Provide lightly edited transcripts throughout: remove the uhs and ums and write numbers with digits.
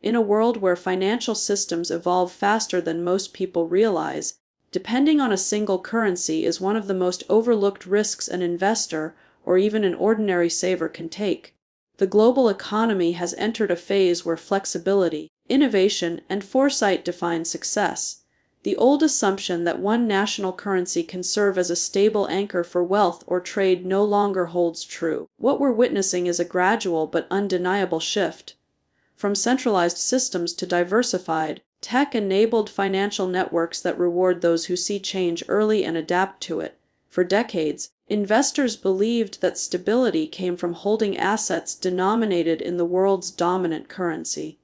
In a world where financial systems evolve faster than most people realize, depending on a single currency is one of the most overlooked risks an investor or even an ordinary saver can take. The global economy has entered a phase where flexibility, innovation, and foresight define success. The old assumption that one national currency can serve as a stable anchor for wealth or trade no longer holds true. What we're witnessing is a gradual but undeniable shift from centralized systems to diversified, tech-enabled financial networks that reward those who see change early and adapt to it. For decades, investors believed that stability came from holding assets denominated in the world's dominant currency.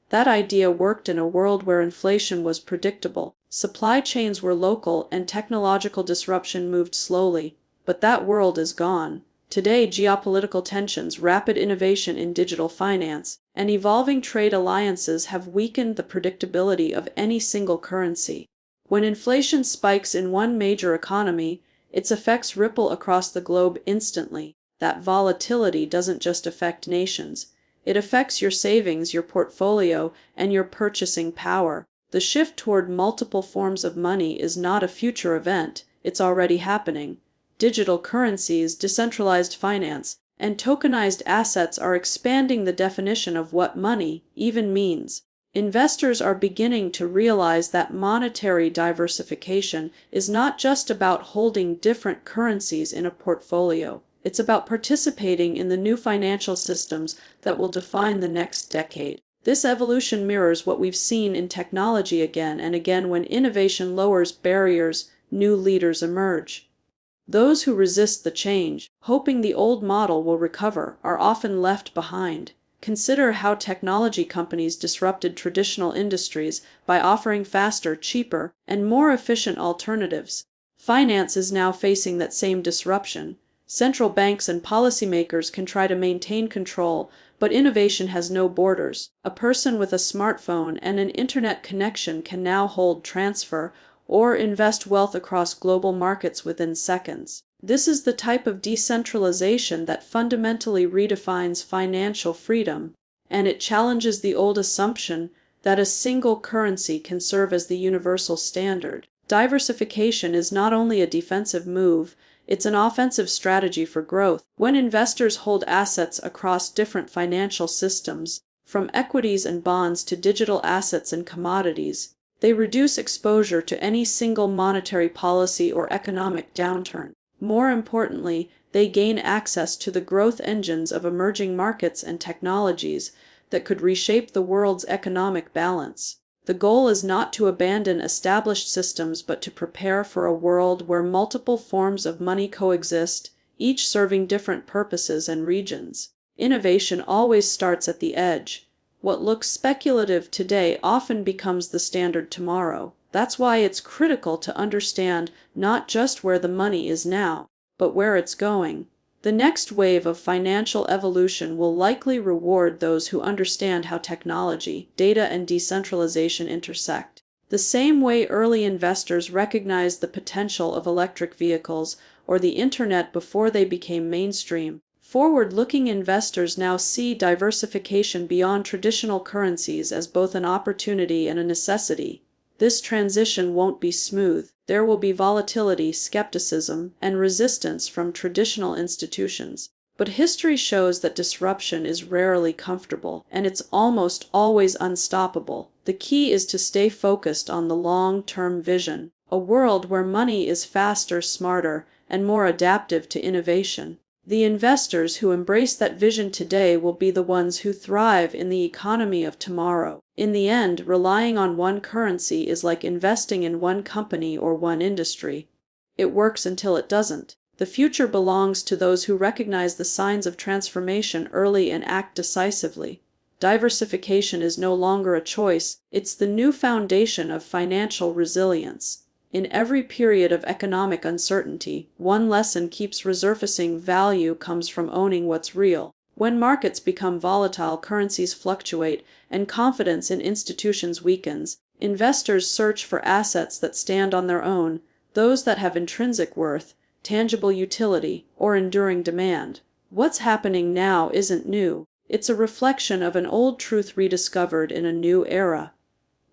That idea worked in a world where inflation was predictable, supply chains were local, and technological disruption moved slowly. But that world is gone. Today, geopolitical tensions, rapid innovation in digital finance, and evolving trade alliances have weakened the predictability of any single currency. When inflation spikes in one major economy, its effects ripple across the globe instantly. That volatility doesn't just affect nations. It affects your savings, your portfolio, and your purchasing power. The shift toward multiple forms of money is not a future event, it's already happening. Digital currencies, decentralized finance, and tokenized assets are expanding the definition of what money even means. Investors are beginning to realize that monetary diversification is not just about holding different currencies in a portfolio. It's about participating in the new financial systems that will define the next decade. This evolution mirrors what we've seen in technology again and again. When innovation lowers barriers, new leaders emerge. Those who resist the change, hoping the old model will recover, are often left behind. Consider how technology companies disrupted traditional industries by offering faster, cheaper, and more efficient alternatives. Finance is now facing that same disruption. Central banks and policymakers can try to maintain control, but innovation has no borders. A person with a smartphone and an internet connection can now hold, transfer, or invest wealth across global markets within seconds. This is the type of decentralization that fundamentally redefines financial freedom, and it challenges the old assumption that a single currency can serve as the universal standard. Diversification is not only a defensive move, it's an offensive strategy for growth. When investors hold assets across different financial systems, from equities and bonds to digital assets and commodities, they reduce exposure to any single monetary policy or economic downturn. More importantly, they gain access to the growth engines of emerging markets and technologies that could reshape the world's economic balance. The goal is not to abandon established systems but to prepare for a world where multiple forms of money coexist, each serving different purposes and regions. Innovation always starts at the edge. What looks speculative today often becomes the standard tomorrow. That's why it's critical to understand not just where the money is now, but where it's going. The next wave of financial evolution will likely reward those who understand how technology, data, and decentralization intersect. The same way early investors recognized the potential of electric vehicles or the internet before they became mainstream, forward-looking investors now see diversification beyond traditional currencies as both an opportunity and a necessity. This transition won't be smooth. There will be volatility, skepticism, and resistance from traditional institutions. But history shows that disruption is rarely comfortable, and it's almost always unstoppable. The key is to stay focused on the long-term vision, a world where money is faster, smarter, and more adaptive to innovation. The investors who embrace that vision today will be the ones who thrive in the economy of tomorrow. In the end, relying on one currency is like investing in one company or one industry. It works until it doesn't. The future belongs to those who recognize the signs of transformation early and act decisively. Diversification is no longer a choice, it's the new foundation of financial resilience. In every period of economic uncertainty, one lesson keeps resurfacing: value comes from owning what's real. When markets become volatile, currencies fluctuate, and confidence in institutions weakens, investors search for assets that stand on their own, those that have intrinsic worth, tangible utility, or enduring demand. What's happening now isn't new. It's a reflection of an old truth rediscovered in a new era.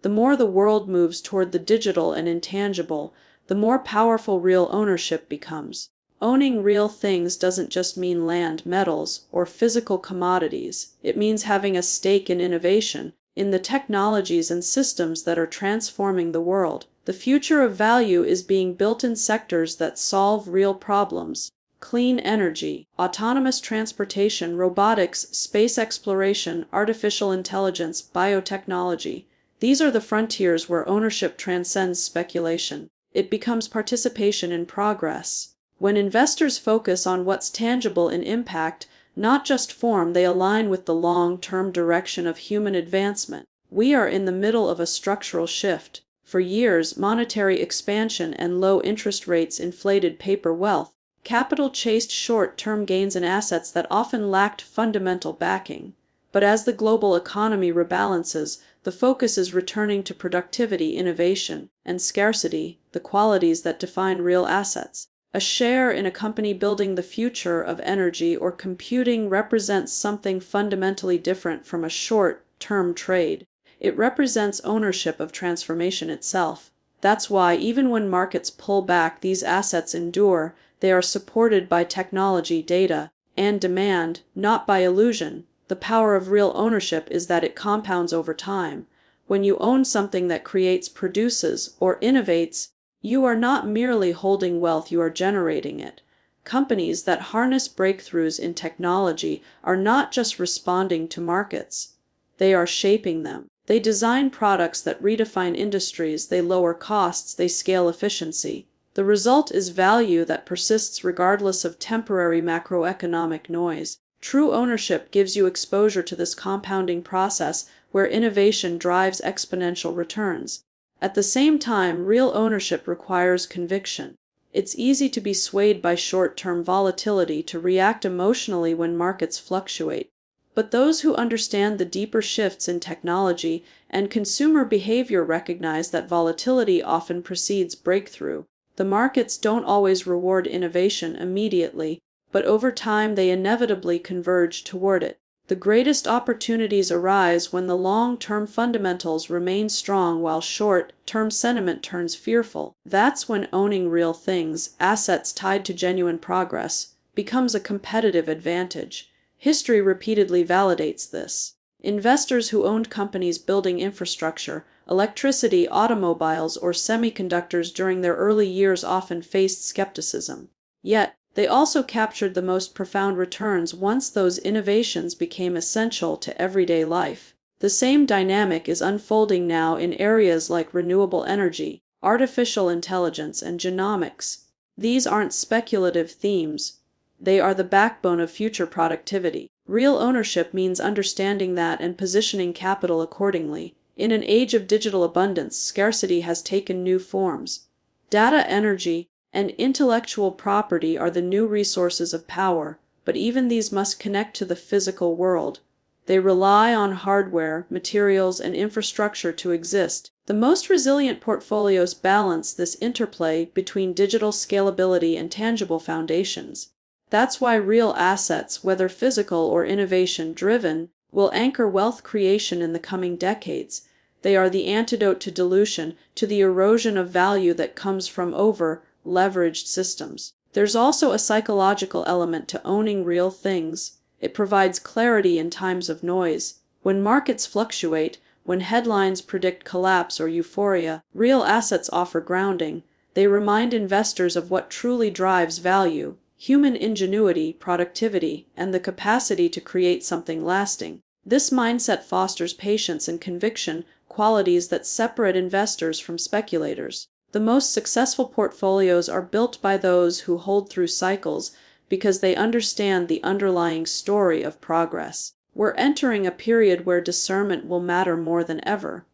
The more the world moves toward the digital and intangible, the more powerful real ownership becomes. Owning real things doesn't just mean land, metals, or physical commodities. It means having a stake in innovation, in the technologies and systems that are transforming the world. The future of value is being built in sectors that solve real problems. Clean energy, autonomous transportation, robotics, space exploration, artificial intelligence, biotechnology. These are the frontiers where ownership transcends speculation. It becomes participation in progress. When investors focus on what's tangible in impact, not just form, they align with the long-term direction of human advancement. We are in the middle of a structural shift. For years, monetary expansion and low interest rates inflated paper wealth. Capital chased short-term gains in assets that often lacked fundamental backing. But as the global economy rebalances, the focus is returning to productivity, innovation, and scarcity, the qualities that define real assets. A share in a company building the future of energy or computing represents something fundamentally different from a short-term trade. It represents ownership of transformation itself. That's why, even when markets pull back, these assets endure. They are supported by technology, data, and demand, not by illusion. The power of real ownership is that it compounds over time. When you own something that creates, produces, or innovates, you are not merely holding wealth, you are generating it. Companies that harness breakthroughs in technology are not just responding to markets, they are shaping them. They design products that redefine industries, they lower costs, they scale efficiency. The result is value that persists regardless of temporary macroeconomic noise. True ownership gives you exposure to this compounding process where innovation drives exponential returns. At the same time, real ownership requires conviction. It's easy to be swayed by short-term volatility, to react emotionally when markets fluctuate. But those who understand the deeper shifts in technology and consumer behavior recognize that volatility often precedes breakthrough. The markets don't always reward innovation immediately, but over time they inevitably converge toward it. The greatest opportunities arise when the long-term fundamentals remain strong while short-term sentiment turns fearful. That's when owning real things, assets tied to genuine progress, becomes a competitive advantage. History repeatedly validates this. Investors who owned companies building infrastructure, electricity, automobiles, or semiconductors during their early years often faced skepticism. Yet, they also captured the most profound returns once those innovations became essential to everyday life. The same dynamic is unfolding now in areas like renewable energy, artificial intelligence, and genomics. These aren't speculative themes. They are the backbone of future productivity. Real ownership means understanding that and positioning capital accordingly. In an age of digital abundance, scarcity has taken new forms. Data, energy, and intellectual property are the new resources of power, but even these must connect to the physical world. They rely on hardware, materials, and infrastructure to exist. The most resilient portfolios balance this interplay between digital scalability and tangible foundations. That's why real assets, whether physical or innovation-driven, will anchor wealth creation in the coming decades. They are the antidote to dilution, to the erosion of value that comes from over-leveraged systems. There's also a psychological element to owning real things. It provides clarity in times of noise. When markets fluctuate, when headlines predict collapse or euphoria, real assets offer grounding. They remind investors of what truly drives value: human ingenuity, productivity, and the capacity to create something lasting. This mindset fosters patience and conviction, qualities that separate investors from speculators. The most successful portfolios are built by those who hold through cycles because they understand the underlying story of progress. We're entering a period where discernment will matter more than ever.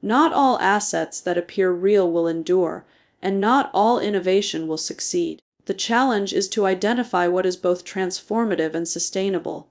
Not all assets that appear real will endure, and not all innovation will succeed. The challenge is to identify what is both transformative and sustainable.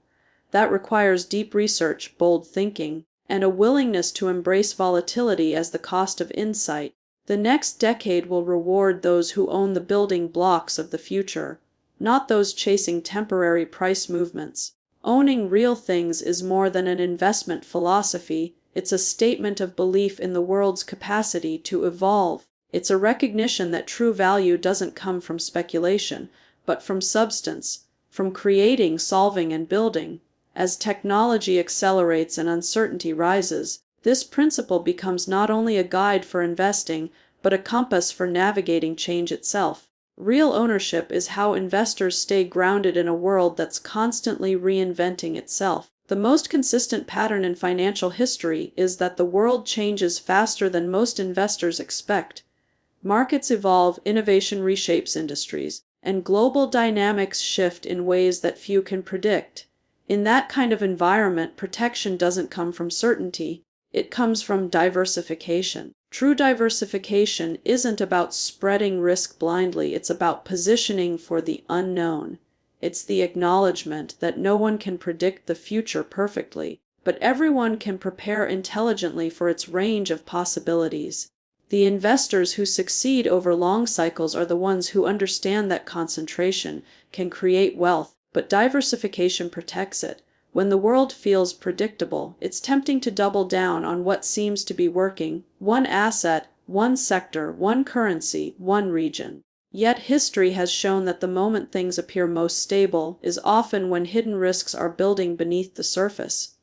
That requires deep research, bold thinking, and a willingness to embrace volatility as the cost of insight. The next decade will reward those who own the building blocks of the future, not those chasing temporary price movements. Owning real things is more than an investment philosophy, it's a statement of belief in the world's capacity to evolve. It's a recognition that true value doesn't come from speculation, but from substance, from creating, solving, and building. As technology accelerates and uncertainty rises, this principle becomes not only a guide for investing, but a compass for navigating change itself. Real ownership is how investors stay grounded in a world that's constantly reinventing itself. The most consistent pattern in financial history is that the world changes faster than most investors expect. Markets evolve, innovation reshapes industries, and global dynamics shift in ways that few can predict. In that kind of environment, protection doesn't come from certainty, it comes from diversification. True diversification isn't about spreading risk blindly, it's about positioning for the unknown. It's the acknowledgement that no one can predict the future perfectly, but everyone can prepare intelligently for its range of possibilities. The investors who succeed over long cycles are the ones who understand that concentration can create wealth, but diversification protects it. When the world feels predictable, it's tempting to double down on what seems to be working: one asset, one sector, one currency, one region. Yet history has shown that the moment things appear most stable is often when hidden risks are building beneath the surface.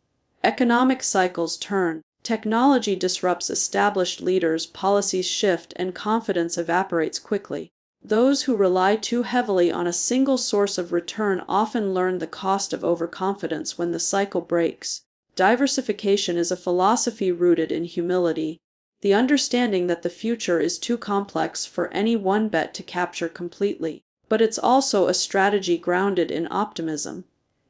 Economic cycles turn, technology disrupts established leaders, policies shift, and confidence evaporates quickly. Those who rely too heavily on a single source of return often learn the cost of overconfidence when the cycle breaks. Diversification is a philosophy rooted in humility, the understanding that the future is too complex for any one bet to capture completely. But it's also a strategy grounded in optimism.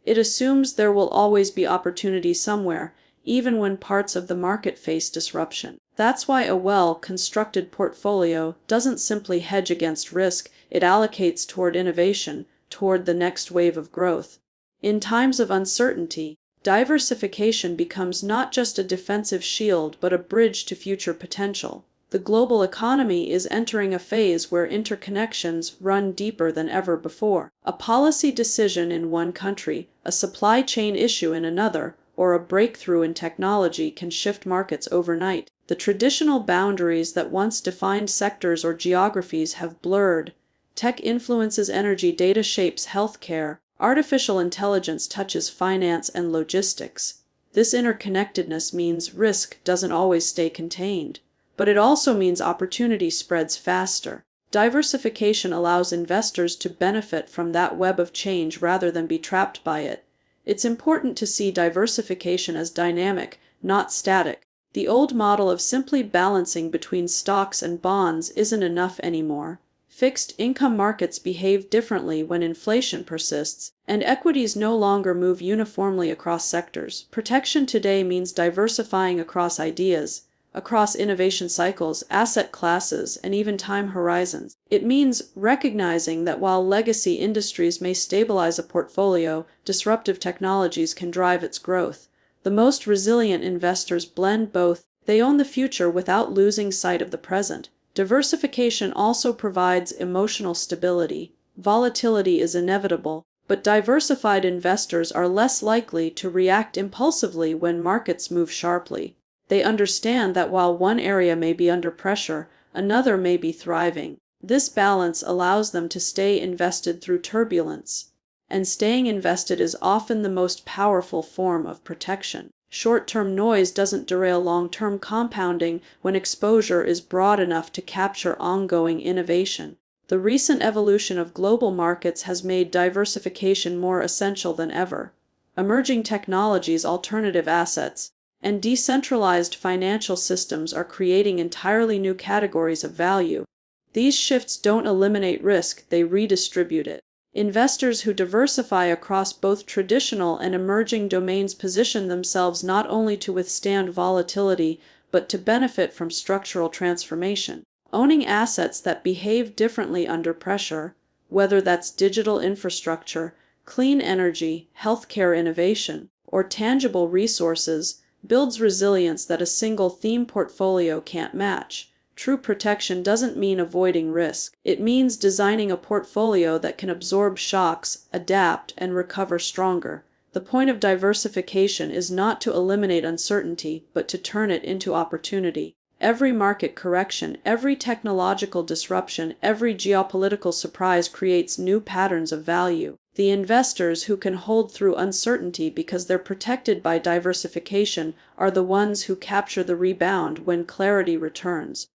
It assumes there will always be opportunity somewhere, even when parts of the market face disruption. That's why a well-constructed portfolio doesn't simply hedge against risk, it allocates toward innovation, toward the next wave of growth. In times of uncertainty, diversification becomes not just a defensive shield but a bridge to future potential. The global economy is entering a phase where interconnections run deeper than ever before. A policy decision in one country, a supply chain issue in another, or a breakthrough in technology can shift markets overnight. The traditional boundaries that once defined sectors or geographies have blurred. Tech influences energy, data shapes healthcare, artificial intelligence touches finance and logistics. This interconnectedness means risk doesn't always stay contained, but it also means opportunity spreads faster. Diversification allows investors to benefit from that web of change rather than be trapped by it. It's important to see diversification as dynamic, not static. The old model of simply balancing between stocks and bonds isn't enough anymore. Fixed income markets behave differently when inflation persists, and equities no longer move uniformly across sectors. Protection today means diversifying across ideas, across innovation cycles, asset classes, and even time horizons. It means recognizing that while legacy industries may stabilize a portfolio, disruptive technologies can drive its growth. The most resilient investors blend both. They own the future without losing sight of the present. Diversification also provides emotional stability. Volatility is inevitable, but diversified investors are less likely to react impulsively when markets move sharply. They understand that while one area may be under pressure, another may be thriving. This balance allows them to stay invested through turbulence. And staying invested is often the most powerful form of protection. Short-term noise doesn't derail long-term compounding when exposure is broad enough to capture ongoing innovation. The recent evolution of global markets has made diversification more essential than ever. Emerging technologies, alternative assets, and decentralized financial systems are creating entirely new categories of value. These shifts don't eliminate risk, they redistribute it. Investors who diversify across both traditional and emerging domains position themselves not only to withstand volatility, but to benefit from structural transformation. Owning assets that behave differently under pressure, whether that's digital infrastructure, clean energy, healthcare innovation, or tangible resources, builds resilience that a single theme portfolio can't match. True protection doesn't mean avoiding risk. It means designing a portfolio that can absorb shocks, adapt, and recover stronger. The point of diversification is not to eliminate uncertainty, but to turn it into opportunity. Every market correction, every technological disruption, every geopolitical surprise creates new patterns of value. The investors who can hold through uncertainty because they're protected by diversification are the ones who capture the rebound when clarity returns.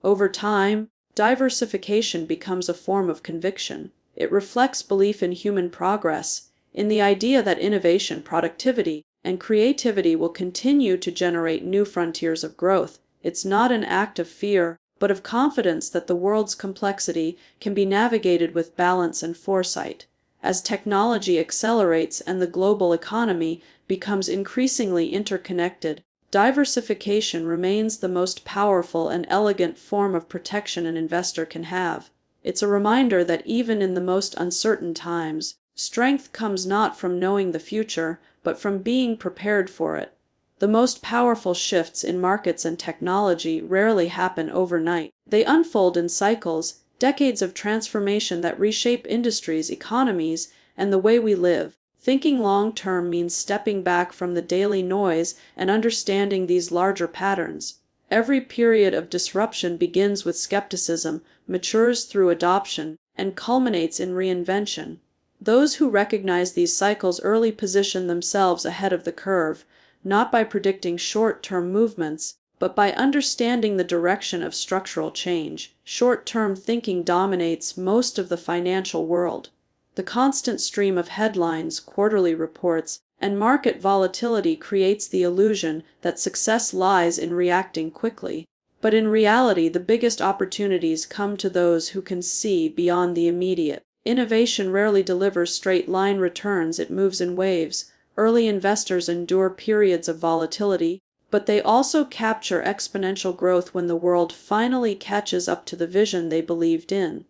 Over time, diversification becomes a form of conviction. It reflects belief in human progress, in the idea that innovation, productivity, and creativity will continue to generate new frontiers of growth. It's not an act of fear, but of confidence that the world's complexity can be navigated with balance and foresight. As technology accelerates and the global economy becomes increasingly interconnected, diversification remains the most powerful and elegant form of protection an investor can have. It's a reminder that even in the most uncertain times, strength comes not from knowing the future, but from being prepared for it. The most powerful shifts in markets and technology rarely happen overnight. They unfold in cycles, decades of transformation that reshape industries, economies, and the way we live. Thinking long-term means stepping back from the daily noise and understanding these larger patterns. Every period of disruption begins with skepticism, matures through adoption, and culminates in reinvention. Those who recognize these cycles early position themselves ahead of the curve, not by predicting short-term movements, but by understanding the direction of structural change. Short-term thinking dominates most of the financial world. The constant stream of headlines, quarterly reports, and market volatility creates the illusion that success lies in reacting quickly. But in reality, the biggest opportunities come to those who can see beyond the immediate. Innovation rarely delivers straight-line returns, it moves in waves. Early investors endure periods of volatility, but they also capture exponential growth when the world finally catches up to the vision they believed in.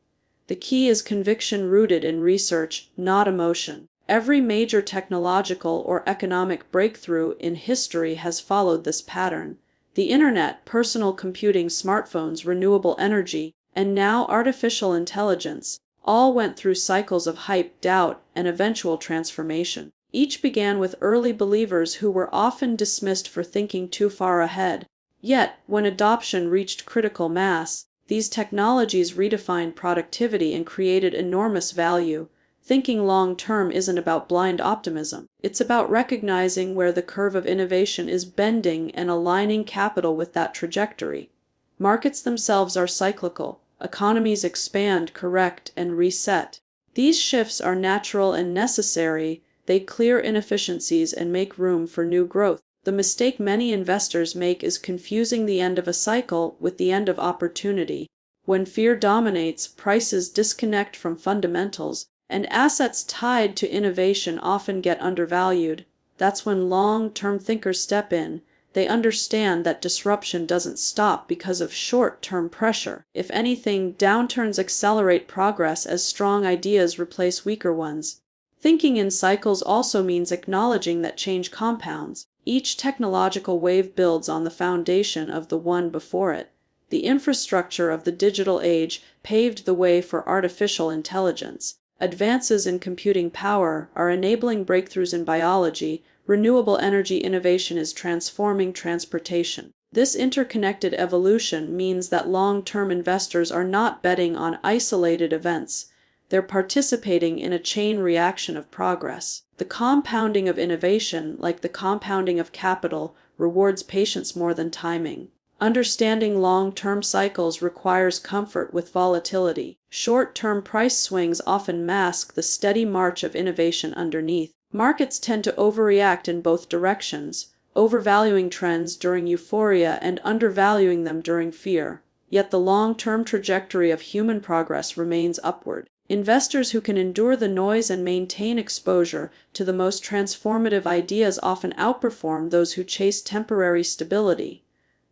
The key is conviction rooted in research, not emotion. Every major technological or economic breakthrough in history has followed this pattern. The internet, personal computing, smartphones, renewable energy, and now artificial intelligence, all went through cycles of hype, doubt, and eventual transformation. Each began with early believers who were often dismissed for thinking too far ahead. Yet, when adoption reached critical mass, these technologies redefined productivity and created enormous value. Thinking long-term isn't about blind optimism. It's about recognizing where the curve of innovation is bending and aligning capital with that trajectory. Markets themselves are cyclical. Economies expand, correct, and reset. These shifts are natural and necessary. They clear inefficiencies and make room for new growth. The mistake many investors make is confusing the end of a cycle with the end of opportunity. When fear dominates, prices disconnect from fundamentals, and assets tied to innovation often get undervalued. That's when long-term thinkers step in. They understand that disruption doesn't stop because of short-term pressure. If anything, downturns accelerate progress as strong ideas replace weaker ones. Thinking in cycles also means acknowledging that change compounds. Each technological wave builds on the foundation of the one before it. The infrastructure of the digital age paved the way for artificial intelligence. Advances in computing power are enabling breakthroughs in biology. Renewable energy innovation is transforming transportation. This interconnected evolution means that long-term investors are not betting on isolated events. They're participating in a chain reaction of progress. The compounding of innovation, like the compounding of capital, rewards patience more than timing. Understanding long-term cycles requires comfort with volatility. Short-term price swings often mask the steady march of innovation underneath. Markets tend to overreact in both directions, overvaluing trends during euphoria and undervaluing them during fear. Yet the long-term trajectory of human progress remains upward. Investors who can endure the noise and maintain exposure to the most transformative ideas often outperform those who chase temporary stability.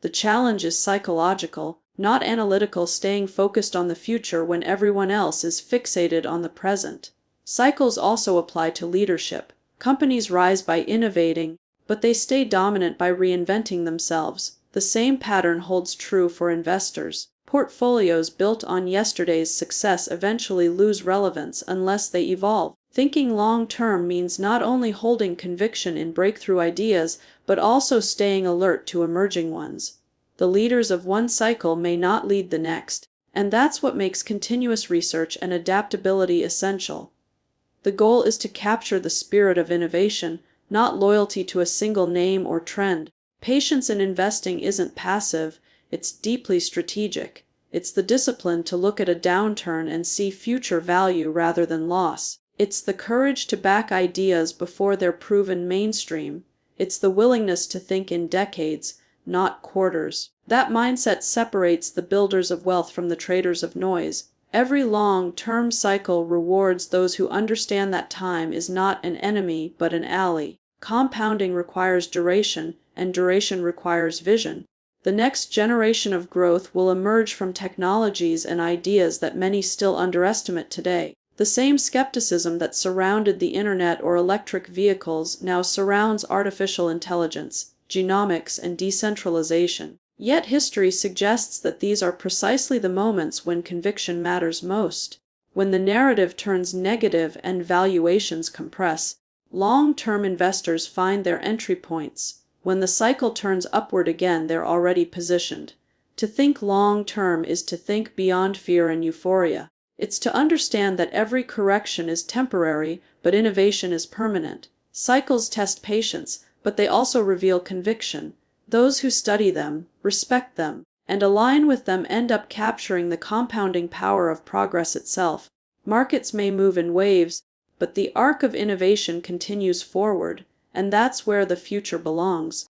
The challenge is psychological, not analytical, staying focused on the future when everyone else is fixated on the present. Cycles also apply to leadership. Companies rise by innovating, but they stay dominant by reinventing themselves. The same pattern holds true for investors. Portfolios built on yesterday's success eventually lose relevance unless they evolve. Thinking long-term means not only holding conviction in breakthrough ideas, but also staying alert to emerging ones. The leaders of one cycle may not lead the next, and that's what makes continuous research and adaptability essential. The goal is to capture the spirit of innovation, not loyalty to a single name or trend. Patience in investing isn't passive, it's deeply strategic. It's the discipline to look at a downturn and see future value rather than loss. It's the courage to back ideas before they're proven mainstream. It's the willingness to think in decades, not quarters. That mindset separates the builders of wealth from the traders of noise. Every long-term cycle rewards those who understand that time is not an enemy but an ally. Compounding requires duration, and duration requires vision. The next generation of growth will emerge from technologies and ideas that many still underestimate today. The same skepticism that surrounded the internet or electric vehicles now surrounds artificial intelligence, genomics, and decentralization. Yet history suggests that these are precisely the moments when conviction matters most. When the narrative turns negative and valuations compress, long-term investors find their entry points. When the cycle turns upward again, they're already positioned. To think long-term is to think beyond fear and euphoria. It's to understand that every correction is temporary, but innovation is permanent. Cycles test patience, but they also reveal conviction. Those who study them, respect them, and align with them end up capturing the compounding power of progress itself. Markets may move in waves, but the arc of innovation continues forward, and that's where the future belongs.